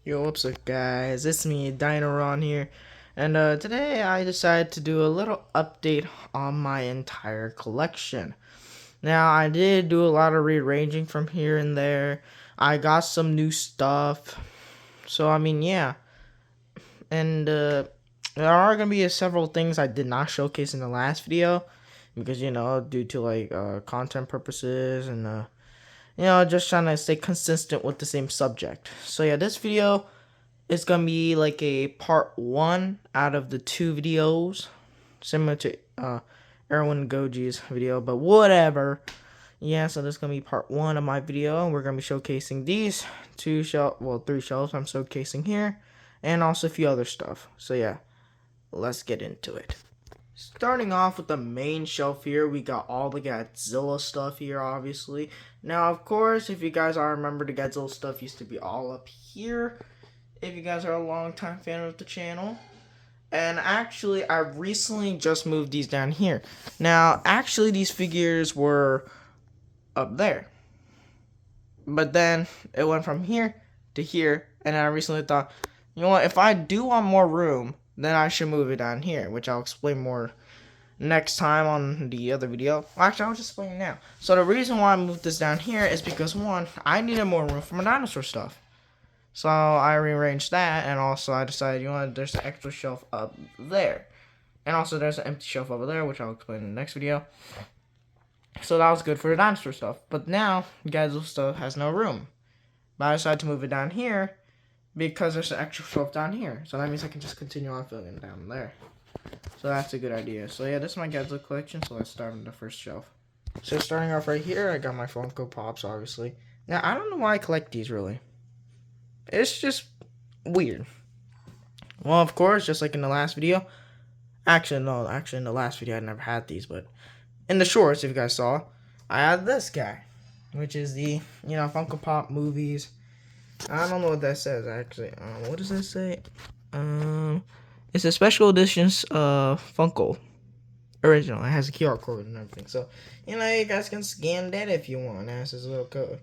Yo, what's up, guys? It's me, Dinoron here, and today I decided to do a little update on my entire collection. Now, I did do a lot of rearranging from here and there. I got some new stuff, so I mean, yeah, and there are gonna be several things I did not showcase in the last video because due to like content purposes and just trying to stay consistent with the same subject. So yeah, this video, it's gonna be like a part one out of the two videos, similar to Erwin Goji's video, but whatever. Yeah, so this is gonna be part one of my video, and we're gonna be showcasing these three shelves I'm showcasing here, and also a few other stuff. So yeah, let's get into it. Starting off with the main shelf here, we got all the Godzilla stuff here, obviously. Now, of course, if you guys all remember, the Godzilla stuff used to be all up here, if you guys are a long-time fan of the channel. And actually, I recently just moved these down here. Now, actually, these figures were up there. But then, it went from here to here, and I recently thought, you know what, if I do want more room, then I should move it down here, which I'll explain more next time on the other video. Well, actually, I'll just explain it now. So the reason why I moved this down here is because, one, I needed more room for my dinosaur stuff. So I rearranged that, and also I decided, you know what, there's an extra shelf up there. And also there's an empty shelf over there, which I'll explain in the next video. So that was good for the dinosaur stuff. But now, Godzilla stuff has no room. But I decided to move it down here because there's an extra shelf down here. So that means I can just continue on filling it down there. So that's a good idea. So yeah, this is my Godzilla collection, so let's start on the first shelf. So starting off right here, I got my Funko Pops, obviously. Now, I don't know why I collect these, really. It's just weird. Well, of course, just like in the last video. Actually, no. Actually, in the last video, I never had these. But in the shorts, if you guys saw, I had this guy. Which is the, Funko Pop movies. I don't know what that says, actually. What does that say? It's a special editions Funko original. It has a QR code and everything. So, you guys can scan that if you want. That's his little code.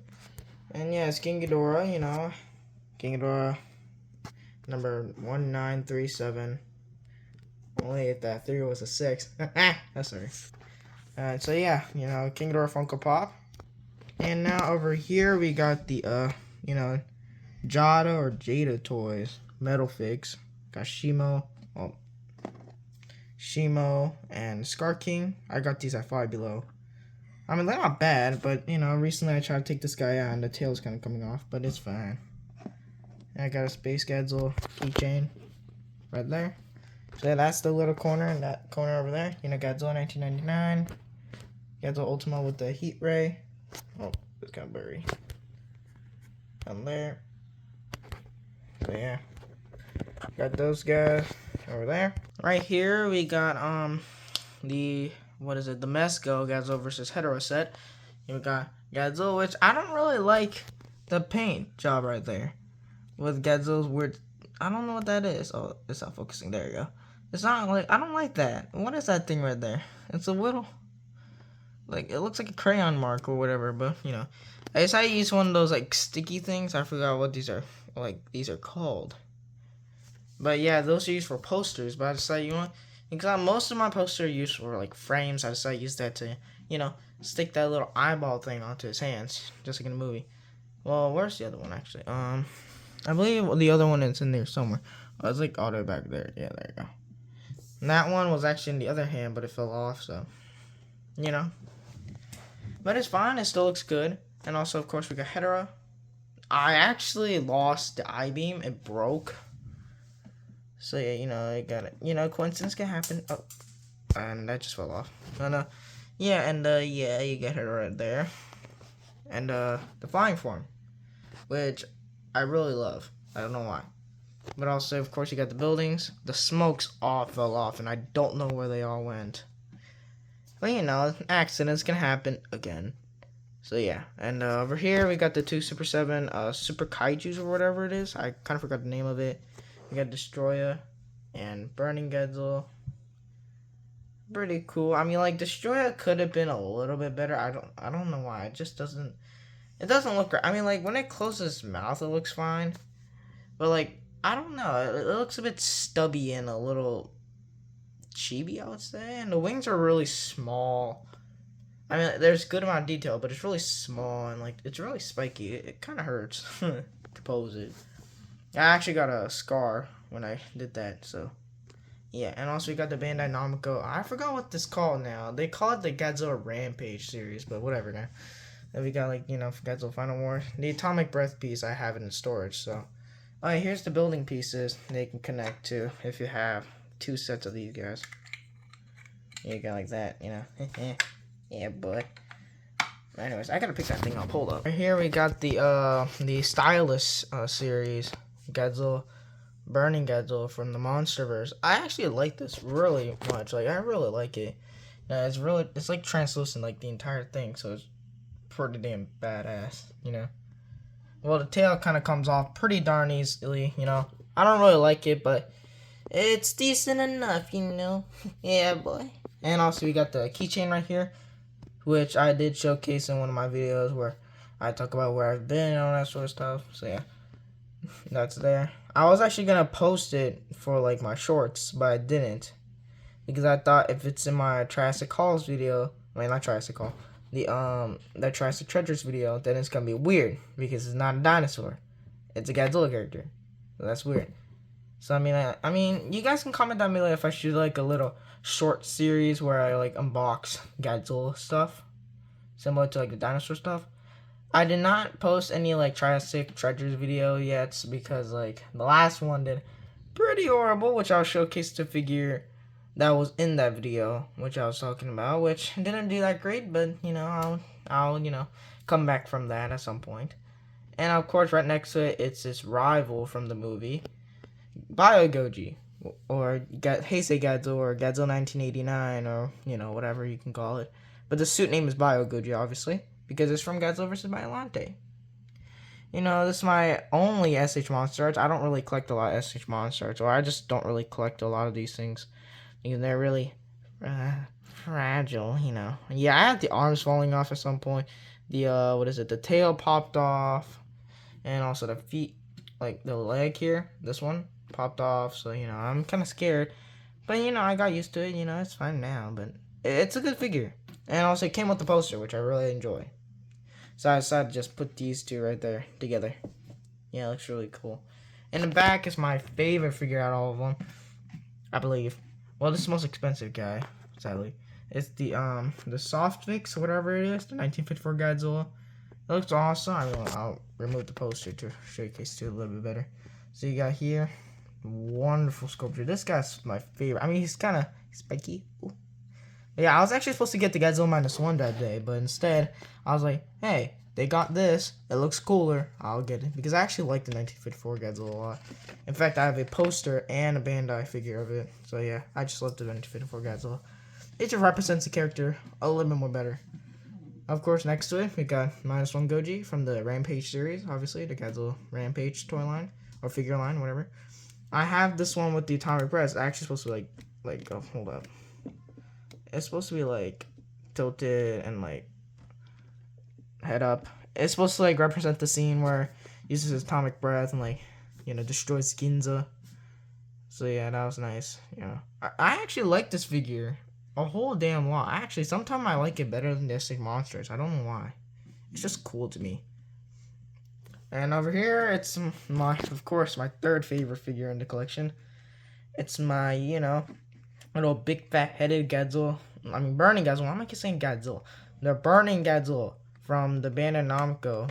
And yeah, it's King Ghidorah, King Ghidorah, number 1937. Only if that 3 was a 6. That's sorry. Alright, so yeah, King Ghidorah Funko Pop. And now over here we got the, Jada or Jada toys. Metal figs. Got Shimo, and Scar King. I got these at Five Below. I mean, they're not bad, but, recently I tried to take this guy out and the tail's kind of coming off, but it's fine. And I got a Space Godzilla keychain right there. So yeah, that's the little corner, and that corner over there, Godzilla 1999. Godzilla Ultima with the heat ray. Oh, it's kind of blurry. Down there. So yeah, got those guys over there. Right here we got the Mesco Godzilla versus Hetero set. We got Godzilla, which I don't really like the paint job right there with Godzilla's weird. I don't know what that is. Oh, it's not focusing. There you go. It's not like, I don't like that. What is that thing right there? It's a little, like, it looks like a crayon mark or whatever, but I decided to use one of those like sticky things. I forgot what these are called. But yeah, those are used for posters. But I decided, because most of my posters are used for like frames, I decided to use that to, stick that little eyeball thing onto his hands, just like in the movie. Well, where's the other one actually? I believe the other one is in there somewhere. Oh, it's like all the way back there. Yeah, there you go. And that one was actually in the other hand, but it fell off, so, But it's fine. It still looks good. And also, of course, we got Hedorah. I actually lost the I-beam. It broke. So, yeah, I got it. Coincidence can happen. Oh, and that just fell off. And, yeah, and, yeah, you get her right there. And, the flying form, which I really love. I don't know why. But also, of course, you got the buildings. The smokes all fell off, and I don't know where they all went. But, accidents can happen again. So, yeah. And, over here, we got the two Super 7, Super Kaijus or whatever it is. I kind of forgot the name of it. We got Destroyer and Burning Godzilla. Pretty cool. I mean, like, Destroyer could have been a little bit better. I don't know why. It just doesn't, it doesn't look right. I mean, like, when it closes its mouth, it looks fine. But like, I don't know. It looks a bit stubby and a little chibi, I would say. And the wings are really small. I mean, there's good amount of detail, but it's really small and like it's really spiky. It kind of hurts to pose it. I actually got a scar when I did that, so yeah. And also we got the Bandai Namco. I forgot what this called now. They call it the Godzilla Rampage series, but whatever now. Then we got like Godzilla Final War. The Atomic Breath piece I have it in storage, so. Alright, here's the building pieces they can connect to if you have 2 sets of these guys. You go like that, Yeah, boy. Anyways, I gotta pick that thing up. Hold up. Right here we got the Stylus series, Godzilla, Burning Godzilla from the MonsterVerse. I actually like this really much. Like I really like it. It's like translucent, like the entire thing. So it's pretty damn badass, Well, the tail kind of comes off pretty darn easily, I don't really like it, but it's decent enough, Yeah, boy. And also, we got the keychain right here, which I did showcase in one of my videos where I talk about where I've been and all that sort of stuff. So, yeah, that's there. I was actually going to post it for, like, my shorts, but I didn't. Because I thought if it's in my Triassic Halls video, not Triassic Hall, the Triassic Treasures video, then it's gonna be weird because it's not a dinosaur, it's a Godzilla character, so that's weird. So I mean, you guys can comment down below if I should like a little short series where I like unbox Godzilla stuff, similar to like the dinosaur stuff. I did not post any like Triassic Treasures video yet because like the last one did pretty horrible, which I'll showcase the figure that was in that video, which I was talking about, which didn't do that great, but, I'll come back from that at some point. And, of course, right next to it, it's this rival from the movie, Goji, or Heisei Godzilla, or Godzilla 1989, or, whatever you can call it. But the suit name is Goji, obviously, because it's from Godzilla vs. Biollante. This is my only SH Monster Arts. I don't really collect a lot of SH Monster Arts, or I just don't really collect a lot of these things. They're really fragile, Yeah, I had the arms falling off at some point. The tail popped off. And also the feet, like the leg here, this one, popped off. So, I'm kind of scared. But, I got used to it, it's fine now. But it's a good figure. And also it came with the poster, which I really enjoy. So I decided to just put these two right there together. Yeah, it looks really cool. In the back is my favorite figure out of all of them, I believe. Well, this is the most expensive guy, sadly. It's the Soft Fix, whatever it is, the 1954 Godzilla. It looks awesome. I'll remove the poster to showcase it a little bit better. So you got here, wonderful sculpture. This guy's my favorite. He's kind of spiky. Ooh. Yeah, I was actually supposed to get the Godzilla -1 that day, but instead, I was like, hey, they got this. It looks cooler. I'll get it. Because I actually like the 1954 Godzilla a lot. In fact, I have a poster and a Bandai figure of it. So yeah, I just love the 1954 Godzilla. It just represents the character a little bit more better. Of course, next to it, we got -1 Goji from the Rampage series. Obviously, the Godzilla Rampage toy line. Or figure line, whatever. I have this one with the Atomic Breath. It's actually supposed to be oh, hold up. It's supposed to be like tilted and like head up. It's supposed to like represent the scene where he uses his atomic breath and like destroys Ginza. So yeah, that was nice. I actually like this figure a whole damn lot. Actually, sometimes I like it better than the SH Monsters. I don't know why. It's just cool to me. And over here, it's of course my third favorite figure in the collection. It's my little big fat headed Godzilla. Burning Godzilla. Why am I keep saying Godzilla? The Burning Godzilla from the Bandai Namco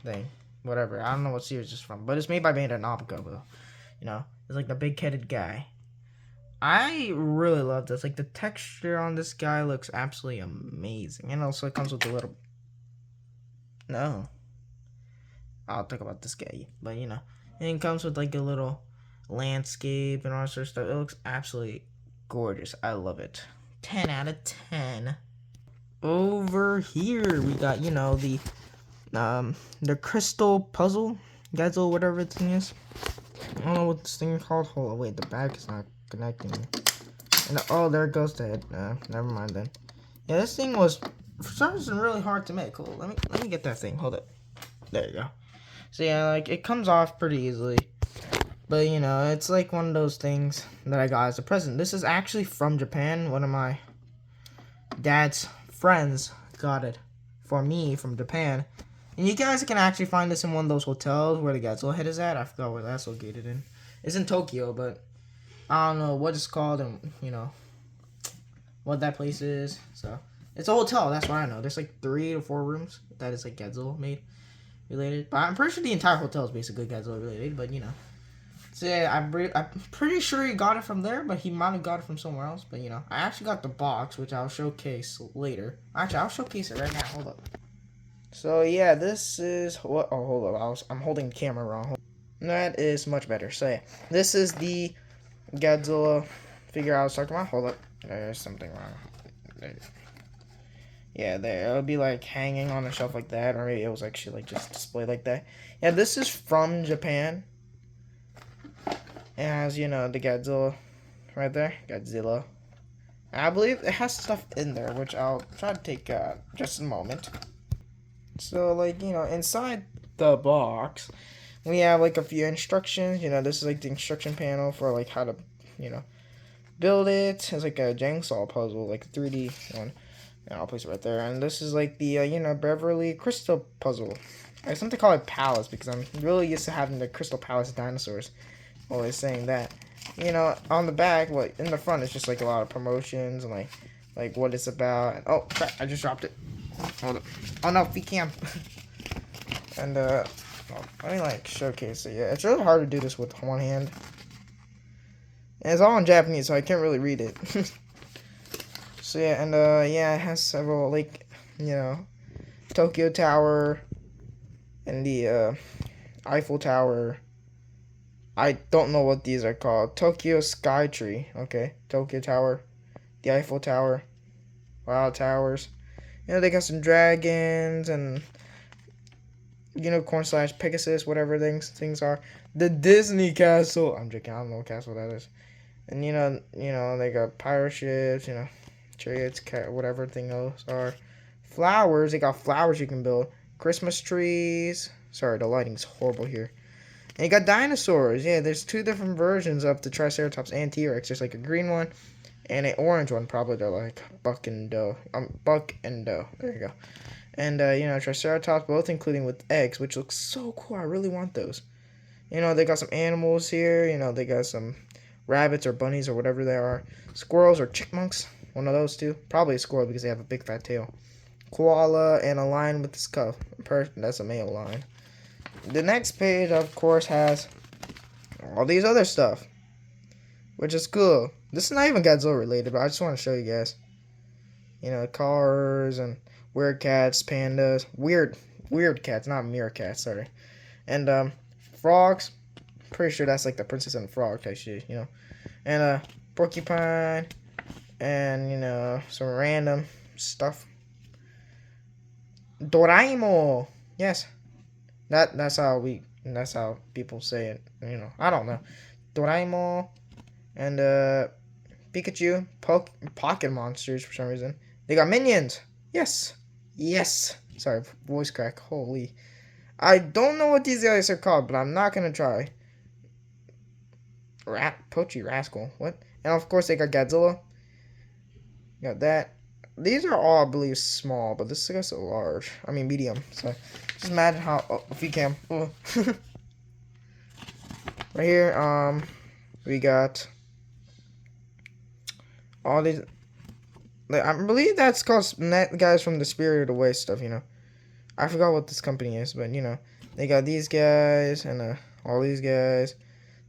thing. Whatever. I don't know what series it's from. But it's made by Bandai Namco, though. It's like the big headed guy. I really love this. Like the texture on this guy looks absolutely amazing. And also it comes with a little. No. I'll talk about this guy. But and it comes with like a little landscape and all that sort of stuff. It looks absolutely gorgeous. I love it. 10 out of 10. Over here we got the crystal puzzle Godzilla, whatever its thing is. I don't know what this thing is called. Hold on, wait, the back is not connecting. And oh, there goes the head. Never mind then. Yeah, this thing was for some reason really hard to make. Hold on, let me get that thing. Hold up. There you go. So yeah, like it comes off pretty easily. But you know, it's like one of those things that I got as a present. This is actually from Japan. One of my dad's friends got it for me from Japan. And you guys can actually find this in one of those hotels where the Godzilla head is at. I forgot where that's located in. It's in Tokyo, but I don't know what it's called and, you know, what that place is. So, it's a hotel. That's what I know. There's like 3 to 4 rooms that is like Godzilla made related. But I'm pretty sure the entire hotel is basically Godzilla related, but, you know. So, yeah, I'm pretty sure he got it from there, but he might have got it from somewhere else. But, you know, I actually got the box, which I'll showcase later. Actually, I'll showcase it right now. Hold up. So yeah, this is what. Oh, hold up! I'm holding the camera wrong. That is much better. So yeah, this is the Godzilla figure I was talking about. Hold up, there's something wrong. There. Yeah, there. It'll be like hanging on a shelf like that, or maybe it was actually like just displayed like that. Yeah, this is from Japan. It has, you know, the Godzilla right there. Godzilla. I believe it has stuff in there, which I'll try to take just a moment. So, like, you know, inside the box, we have, like, a few instructions. You know, this is, like, the instruction panel for, like, how to, you know, build it. It's, like, a jigsaw puzzle, like, a 3D one. And I'll place it right there. And this is, like, the, you know, Beverly Crystal puzzle. I something call it Palace because I'm really used to having the Crystal Palace dinosaurs. Always saying that. You know, on the back, what in the front, it's just, like, a lot of promotions and, like what it's about. And, oh, crap, I just dropped it. Hold up. Oh no, feet cam. And let me like showcase it. Yeah, it's really hard to do this with one hand. And it's all in Japanese, so I can't really read it. So yeah, and yeah, it has several, like, you know, Tokyo Tower and the Eiffel Tower. I don't know what these are called. Tokyo Sky Tree. Okay, Tokyo Tower, the Eiffel Tower, Wow Towers. You know, they got some dragons and unicorn / Pegasus, whatever things are. The Disney Castle. I'm joking. I don't know what castle that is. And you know, they got pirate ships. You know, chariots, whatever thing those are. Flowers. They got flowers you can build. Christmas trees. Sorry, the lighting's horrible here. And you got dinosaurs. Yeah, there's 2 different versions of the Triceratops and T-Rex. There's like a green one and an orange one. Probably they're like Buck and Doe. Buck and Doe. There you go. And, you know, Triceratops, both including with eggs, which looks so cool. I really want those. You know, they got some animals here. You know, they got some rabbits or bunnies or whatever they are. Squirrels or chipmunks. One of those 2. Probably a squirrel because they have a big fat tail. Koala and a lion with the skull. That's a male lion. The next page, of course, has all these other stuff, which is cool. This is not even Godzilla related, but I just want to show you guys. You know, cars and weird cats, pandas, weird cats, not meerkats, sorry. And frogs. Pretty sure that's like the Princess and the Frog type shit, you know. And porcupine, and you know, some random stuff. Doraemon. Yes. That's how people say it, you know. I don't know. Doraemon and Pikachu, pocket monsters for some reason. They got minions. Yes. Sorry, voice crack. Holy. I don't know what these guys are called, but I'm not gonna try. Poachy Rascal. What? And of course they got Godzilla. Got that. These are all, I believe, small, but this guy's so large. I mean, medium. So, just imagine how. Oh, if you can. Oh. Right here, we got all these. I believe that's called guys from the Spirited Away stuff. You know, I forgot what this company is, but you know, they got these guys and all these guys.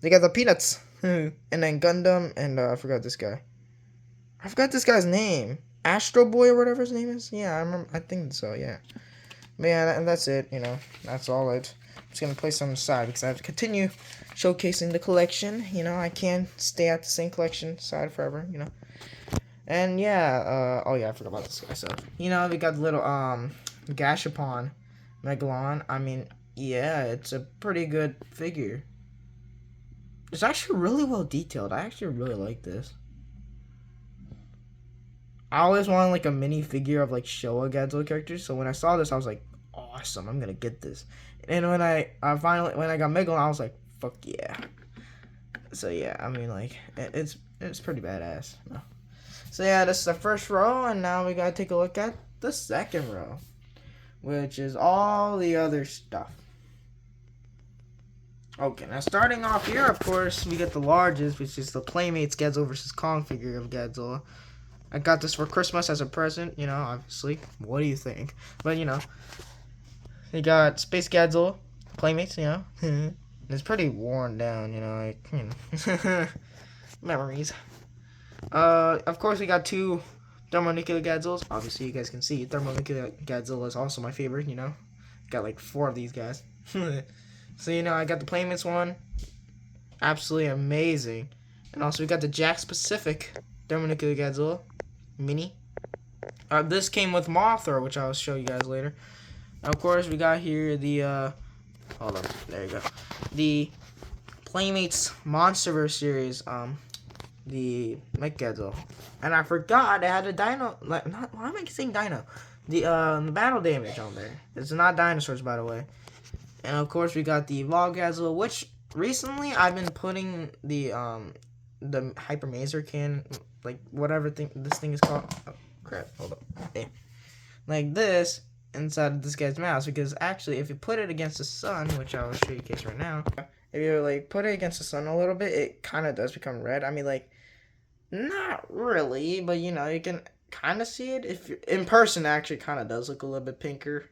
They got the Peanuts, and then Gundam, and I forgot this guy. I forgot this guy's name. Astro Boy or whatever his name is. Yeah, I remember. I think so. Yeah. But yeah, and that's it. You know, that's all it. I'm just gonna place them aside because I have to continue showcasing the collection. You know, I can't stay at the same collection side forever. You know. And yeah. Oh yeah, I forgot about this guy. So you know, we got the little Gashapon Megalon. I mean, yeah, it's a pretty good figure. It's actually really well detailed. I actually really like this. I always wanted like a mini figure of like Showa Godzilla characters, so when I saw this, I was like, awesome, I'm gonna get this. And when I got Megalon, I was like, fuck yeah. So yeah, I mean, like, it's pretty badass. No. So yeah, this is the first row, and now we gotta take a look at the second row, which is all the other stuff. Okay, now starting off here, of course, we get the largest, which is the Playmates Godzilla vs. Kong figure of Godzilla. I got this for Christmas as a present, you know, obviously. What do you think? But, you know, they got Space Godzilla, Playmates, you know. It's pretty worn down, you know, like, you know. Memories. Of course, we got two thermonuclear Godzillas. Obviously, you guys can see thermonuclear Godzilla is also my favorite, you know. Got like 4 of these guys. So, you know, I got the Playmates one. Absolutely amazing. And also, we got the Jax Pacific thermonuclear Godzilla mini. This came with Mothra, which I'll show you guys later. And of course, we got here the, hold on, there you go. The Playmates Monsterverse series, the Mech Godzilla. And I forgot it had a dino, like, not, why am I saying dino? The battle damage on there. It's not dinosaurs, by the way. And of course, we got the Evolved Godzilla, which recently I've been putting the Hyper Maser can, like, whatever this thing is called. Oh, crap, hold up. Damn. Like this inside of this guy's mouse, because actually, if you put it against the sun, which I will show you guys right now, if you, like, put it against the sun a little bit, it kind of does become red. I mean, like, not really, but, you know, you can kind of see it. If you're, in person, it actually kind of does look a little bit pinker,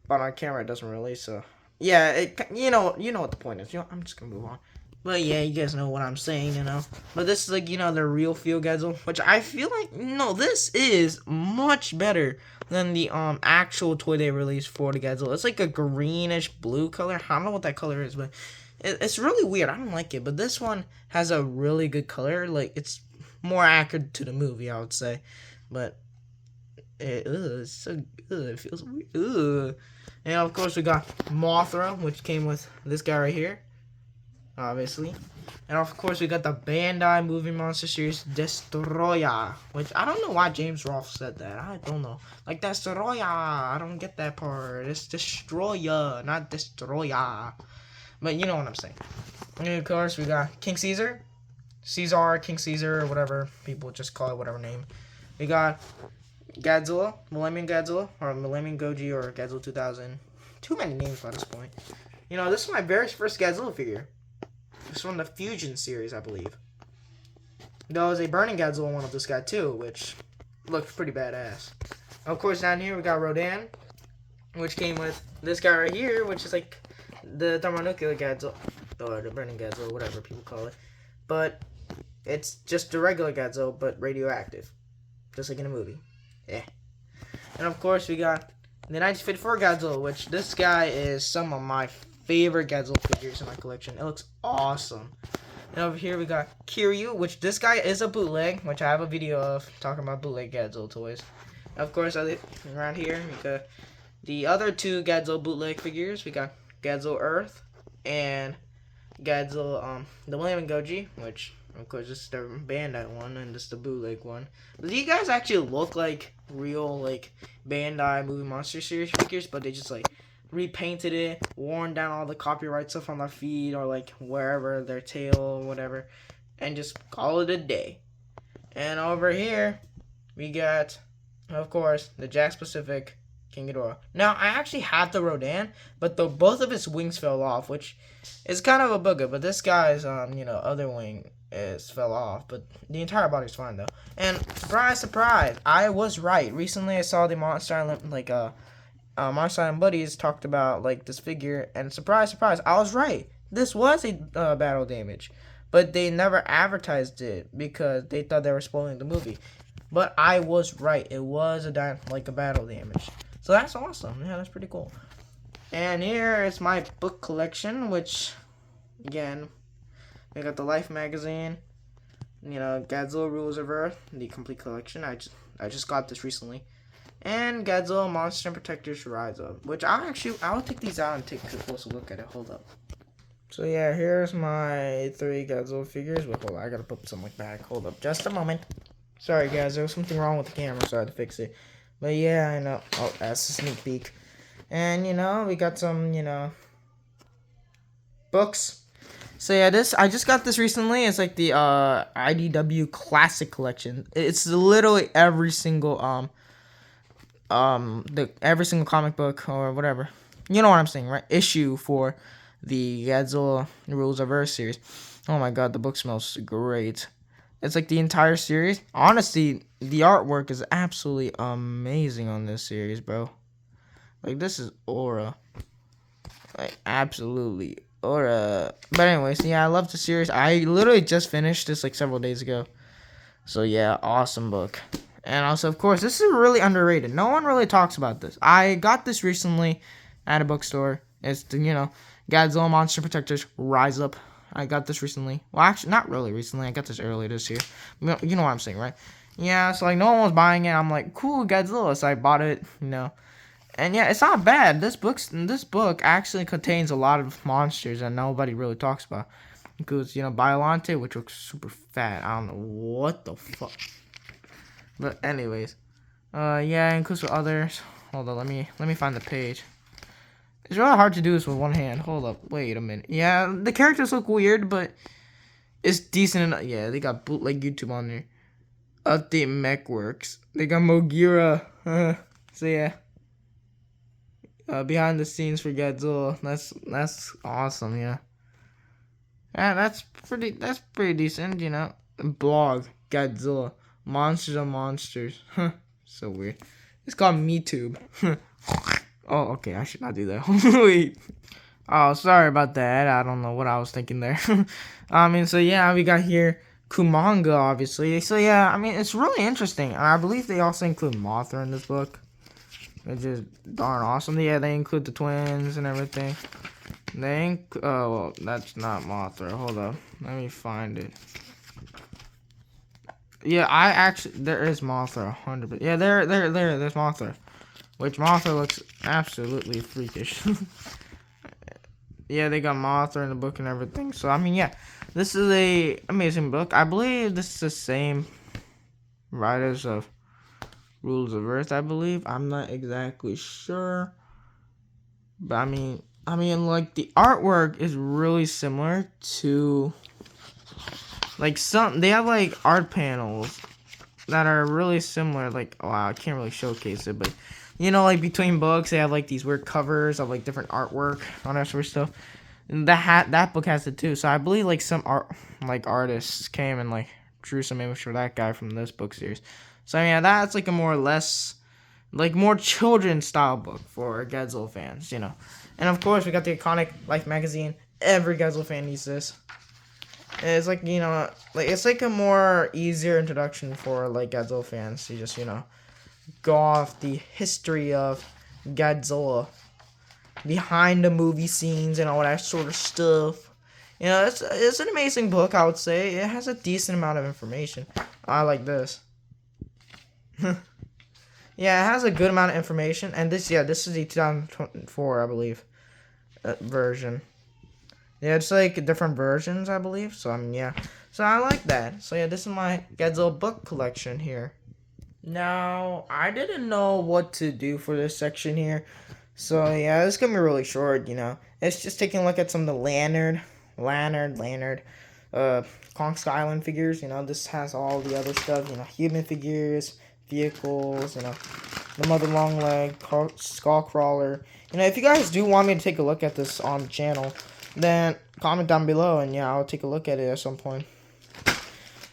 but on camera, it doesn't really, so... Yeah, you know what the point is. You know, I'm just gonna move on. But yeah, you guys know what I'm saying, you know. But this is like, you know, the real feel Godzilla, which I feel like, no, this is much better than the actual toy they released for the Godzilla. It's like a greenish blue color. I don't know what that color is, but it's really weird. I don't like it. But this one has a really good color. Like, it's more accurate to the movie, I would say. But it's so it feels weird. And of course, we got Mothra, which came with this guy right here, obviously. And of course, we got the Bandai Movie Monster Series Destroyer, which I don't know why James Rolfe said that. I don't know. Like, Destroyer, I don't get that part. It's Destroyer, not Destroyer. But you know what I'm saying. And of course, we got King Caesar, King Caesar, or whatever. People just call it whatever name. We got Godzilla, Millennium Godzilla, or Millennium Goji, or Godzilla 2000. Too many names by this point. You know, this is my very first Godzilla figure. This is from the Fusion series, I believe. There was a Burning Godzilla one of this guy, too, which looks pretty badass. Of course, down here we got Rodan, which came with this guy right here, which is like the thermonuclear Godzilla, or the Burning Godzilla, whatever people call it. But it's just the regular Godzilla, but radioactive. Just like in a movie. Yeah. And of course, we got the 1954 Godzilla, which this guy is some of my favorite Godzilla figures in my collection. It looks awesome. And over here, we got Kiryu, which this guy is a bootleg, which I have a video of talking about bootleg Godzilla toys. And of course, around here, we got the other 2 Godzilla bootleg figures. We got Godzilla Earth and Godzilla, the Millennium Goji, which... Of course, this is the Bandai one, and this is the bootleg one. But these guys actually look like real, like, Bandai Movie Monster Series figures, but they just, like, repainted it, worn down all the copyright stuff on their feet, or, like, wherever, their tail, or whatever, and just call it a day. And over here, we got, of course, the Jax Pacific King Ghidorah. Now, I actually have the Rodan, but both of his wings fell off, which is kind of a booger, but this guy's, you know, other wing fell off, but the entire body's fine though. And surprise, surprise, I was right. Recently, I saw the Monster Island, like Monster Island Buddies talked about like this figure, and surprise, surprise, I was right. This was a battle damage, but they never advertised it because they thought they were spoiling the movie. But I was right. It was a battle damage. So that's awesome. Yeah, that's pretty cool. And here is my book collection, which again. We got the Life magazine, you know, Godzilla Rulers of Earth, the complete collection. I just got this recently, and Godzilla Monster and Protectors Rise Up, which I'll take these out and take a closer look at it. Hold up. So yeah, here's my 3 Godzilla figures. Wait, hold on, I gotta put some like back. Hold up, just a moment. Sorry guys, there was something wrong with the camera, so I had to fix it. But yeah, I know. Oh, that's a sneak peek. And you know, we got some, you know, books. So yeah, this I just got this recently. It's like the IDW Classic Collection. It's literally every single every single comic book or whatever. You know what I'm saying, right? Issue for the Godzilla Rules of Earth series. Oh my god, the book smells great. It's like the entire series. Honestly, the artwork is absolutely amazing on this series, bro. Like, this is aura. Like, absolutely aura. But anyways, yeah, I love the series. I literally just finished this like several days ago. So yeah, awesome book. And also, of course, this is really underrated. No one really talks about this. I got this recently at a bookstore. It's the, Godzilla Monster Protectors Rise Up. I got this recently. Well, actually, not really recently. I got this early this year. You know what I'm saying, right? Yeah, so like no one was buying it. I'm like, cool, Godzilla. So I bought it, And yeah, it's not bad. This book actually contains a lot of monsters that nobody really talks about. Includes, Biolante, which looks super fat. I don't know what the fuck. But anyways, yeah, it includes others. Hold on, let me find the page. It's really hard to do this with one hand. Hold up, wait a minute. Yeah, the characters look weird, but it's decent enough. Yeah, they got bootleg YouTube on there. Update Mech Works. They got Mogira. So yeah. Behind the scenes for Godzilla. That's awesome, yeah. Yeah, that's pretty decent, Blog Godzilla. Monsters on Monsters. So weird. It's called MeTube. Oh, okay, I should not do that. Wait. Oh, sorry about that. I don't know what I was thinking there. So yeah, we got here Kumanga, obviously. So yeah, it's really interesting. I believe they also include Mothra in this book, which is darn awesome. Yeah, they include the twins and everything. Oh, well, that's not Mothra. Hold up. Let me find it. Yeah, there is Mothra, 100%. Yeah, there's Mothra. Which Mothra looks absolutely freakish. Yeah, they got Mothra in the book and everything. So, yeah. This is a amazing book. I believe this is the same writers of Rules of Earth, I believe. I'm not exactly sure. But, like, the artwork is really similar to... Like, they have, like, art panels that are really similar. Like, wow, I can't really showcase it, but... like between books, they have like these weird covers of like different artwork on that sort of stuff. And that book has it too. So I believe like some artists came and like drew some image for that guy from this book series. So yeah, that's like a more or less like more children's style book for Godzilla fans, And of course we got the iconic Life magazine. Every Godzilla fan needs this. It's like it's like a more easier introduction for like Godzilla fans to just go off the history of Godzilla, behind the movie scenes and all that sort of stuff. It's an amazing book, I would say. It has a decent amount of information. I like this. Yeah, it has a good amount of information, and this is the 2024, I believe, version. Yeah, it's like different versions, I believe. So yeah, so I like that. So yeah, this is my Godzilla book collection here. Now, I didn't know what to do for this section here. So, yeah, it's going to be really short, It's just taking a look at some of the Lanyard, Kong Skull Island figures. This has all the other stuff, human figures, vehicles, the Mother Long Leg, Skull Crawler. If you guys do want me to take a look at this on the channel, then comment down below, and yeah, I'll take a look at it at some point.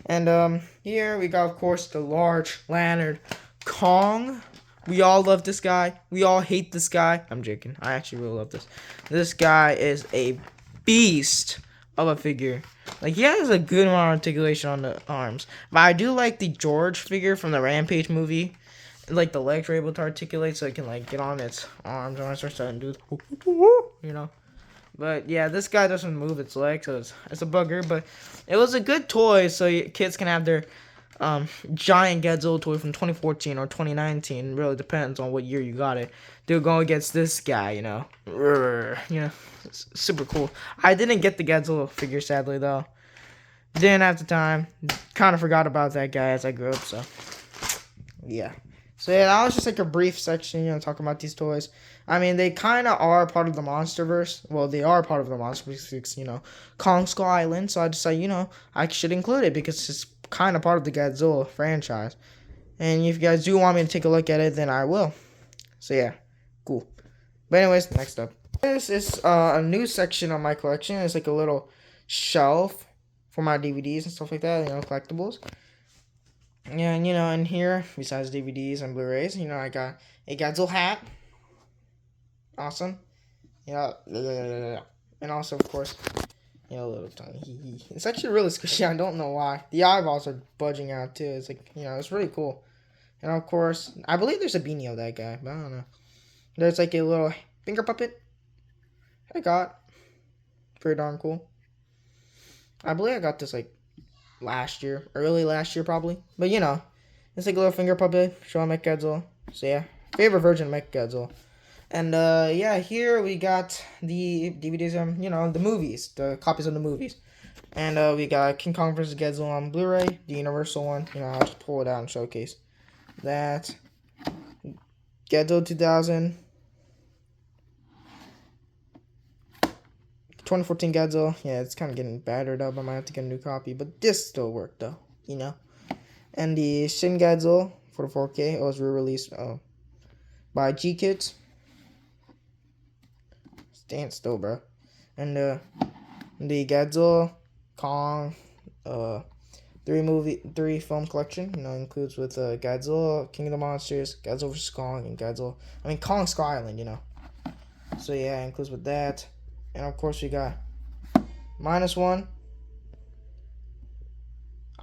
And here we got, of course, the large Lanyard Kong. We all love this guy. We all hate this guy. I'm joking. I actually really love this. This guy is a beast of a figure. Like, he has a good amount of articulation on the arms. But I do like the George figure from the Rampage movie. Like, the legs are able to articulate so it can, like, get on its arms and start to do the, But yeah, this guy doesn't move its legs, so it's a bugger. But it was a good toy, so kids can have their giant Godzilla toy from 2014 or 2019. It really depends on what year you got it. They'll go against this guy, It's super cool. I didn't get the Godzilla figure, sadly, though. Didn't have the time. Kind of forgot about that guy as I grew up, so yeah. So yeah, that was just like a brief section, talking about these toys. I mean, they kind of are part of the MonsterVerse. Well, they are part of the MonsterVerse, Kong Skull Island. So I decided, I should include it because it's kind of part of the Godzilla franchise. And if you guys do want me to take a look at it, then I will. So yeah, cool. But anyways, next up. This is a new section on my collection. It's like a little shelf for my DVDs and stuff like that, collectibles. Yeah, and in here, besides DVDs and Blu-rays, I got a Godzilla hat. Awesome. Yeah. And also, of course, little tiny. It's actually really squishy. I don't know why. The eyeballs are budging out too. It's like, it's really cool. And of course, I believe there's a beanie of that guy, but I don't know. There's like a little finger puppet I got. Pretty darn cool. I believe I got this like early last year probably. But it's like a little finger puppet showing Godzilla. So yeah, favorite version of Godzilla. And yeah, here we got the DVDs the movies, the copies of the movies. And we got King Kong vs. Godzilla on Blu-ray, the Universal one. I'll just pull it out and showcase that. Godzilla 2000. 2014 Godzilla. Yeah, it's kind of getting battered up. I might have to get a new copy, but this still worked though, And the Shin Godzilla for the 4K. It was re-released by G Kids. Stand still, bro. And the Godzilla Kong 3 film collection. Includes with Godzilla, King of the Monsters, Godzilla vs. Kong, and Kong Skull Island. So yeah, it includes with that. And of course we got -1.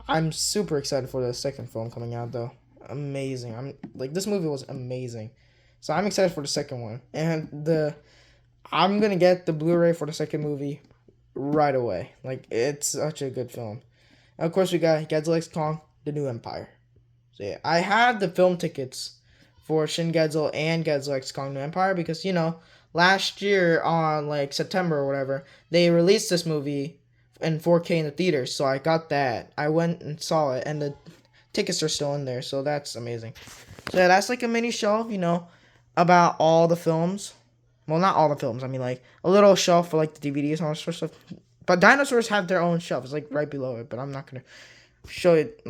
I'm super excited for the second film coming out though. Amazing. This movie was amazing. So I'm excited for the second one. And I'm gonna get the Blu-ray for the second movie right away. It's such a good film. And of course we got Godzilla x Kong, The New Empire. So yeah, I have the film tickets for Shin Godzilla and Godzilla x Kong New Empire because last year on September or whatever, they released this movie in 4K in the theaters, so I got that. I went and saw it, and the tickets are still in there, so that's amazing. So yeah, that's like a mini shelf, about all the films. Well, not all the films. A little shelf for the DVDs and all that sort of stuff. But dinosaurs have their own shelf. It's right below it, but I'm not gonna show it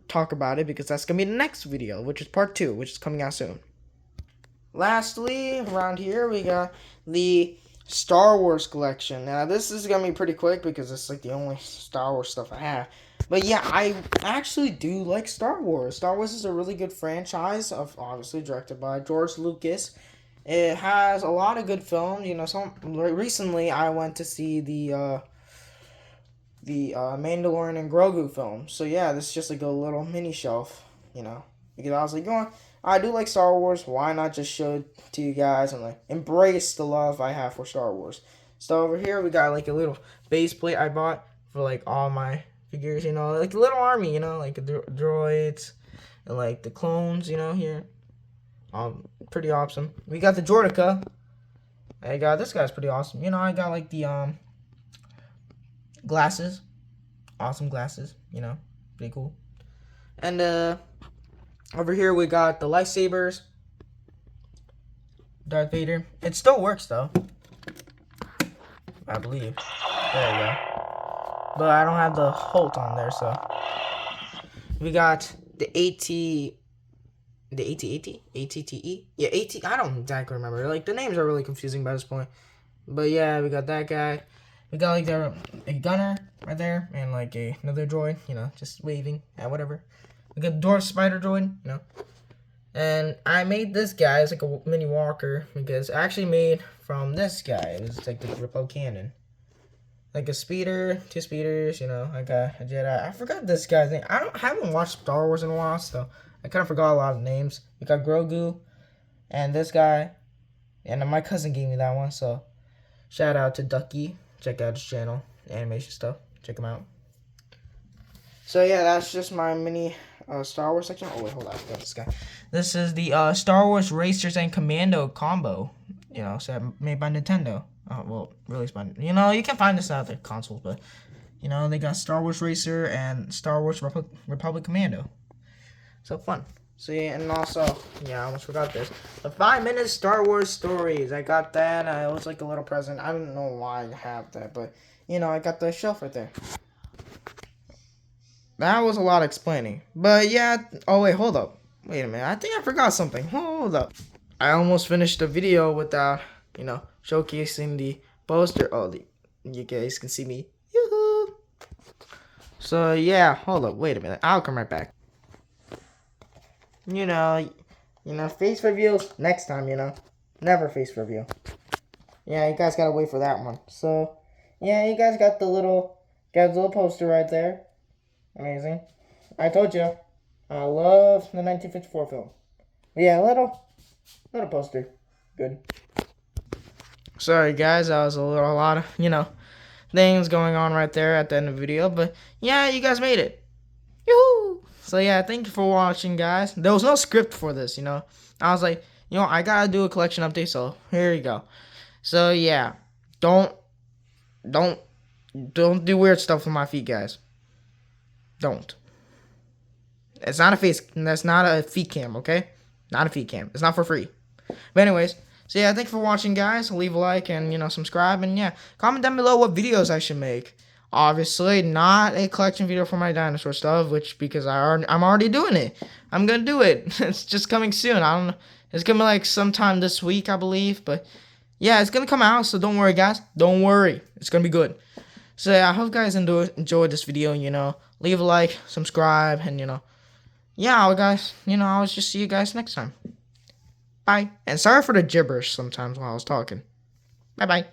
talk about it because that's gonna be the next video, which is part 2, which is coming out soon. Lastly, around here, we got the Star Wars collection. Now, this is going to be pretty quick because it's the only Star Wars stuff I have. But yeah, I actually do like Star Wars. Star Wars is a really good franchise, obviously directed by George Lucas. It has a lot of good films. Recently I went to see the Mandalorian and Grogu film. So yeah, this is just a little mini shelf, because I was I do like Star Wars. Why not just show it to you guys and embrace the love I have for Star Wars? So over here we got a little base plate I bought for all my figures. The little army. The droids and the clones. Here, pretty awesome. We got the Jordica. I got this guy's pretty awesome. I got the glasses, awesome glasses. Pretty cool. And over here we got the lightsabers. Darth Vader. It still works though, I believe. There you go. But I don't have the Holt on there, so. We got the AT-ATE? ATTE? Yeah, AT. I don't exactly remember. The names are really confusing by this point. But yeah, we got that guy. We got a gunner right there, and another droid, just waving at whatever. We got the Dwarf Spider droid, And I made this guy as a mini walker because I actually made from this guy. It was the repel cannon. A speeder, 2 speeders, I got a Jedi. I forgot this guy's name. Haven't watched Star Wars in a while, so I kind of forgot a lot of names. We got Grogu and this guy. And my cousin gave me that one, so shout out to Ducky. Check out his channel, animation stuff. Check him out. So yeah, that's just my mini Star Wars section. Oh wait, hold on, I got this guy. This is the Star Wars Racers and Commando combo. So made by Nintendo. Well, released by you can find this on other consoles, but they got Star Wars Racer and Star Wars Republic Commando. So fun. See, and also, yeah, I almost forgot this. The 5-minute Star Wars stories. I got that. It was like a little present. I don't know why I have that, but you know, I got the shelf right there. That was a lot explaining. But yeah, oh wait, hold up. Wait a minute. I think I forgot something. Hold up. I almost finished the video without, showcasing the poster. Oh, you guys can see me. Yoo-hoo. So yeah, hold up. Wait a minute. I'll come right back. You know, face reveals next time, Never face reveal. Yeah, you guys gotta wait for that one. So, yeah, you guys got the little Godzilla poster right there. Amazing. I told you, I love the 1954 film. But yeah, little poster. Good. Sorry guys, that was a lot of, things going on right there at the end of the video. But yeah, you guys made it. Yoo-hoo! So yeah, thank you for watching, guys. There was no script for this, I was like, I gotta do a collection update, so here you go. So yeah, don't do weird stuff with my feet, guys. Don't. It's not a face. That's not a feet cam, okay? Not a feet cam. It's not for free. But anyways, so yeah, thanks for watching, guys. Leave a like and subscribe, and yeah, comment down below what videos I should make. Obviously, not a collection video for my dinosaur stuff, because I'm already doing it. I'm gonna do it. It's just coming soon. I don't know. It's coming like sometime this week, I believe. But yeah, it's gonna come out. So don't worry, guys. Don't worry. It's gonna be good. So yeah, I hope you guys enjoyed this video. Leave a like, subscribe, and yeah, guys. I'll just see you guys next time. Bye. And sorry for the gibberish sometimes while I was talking. Bye bye.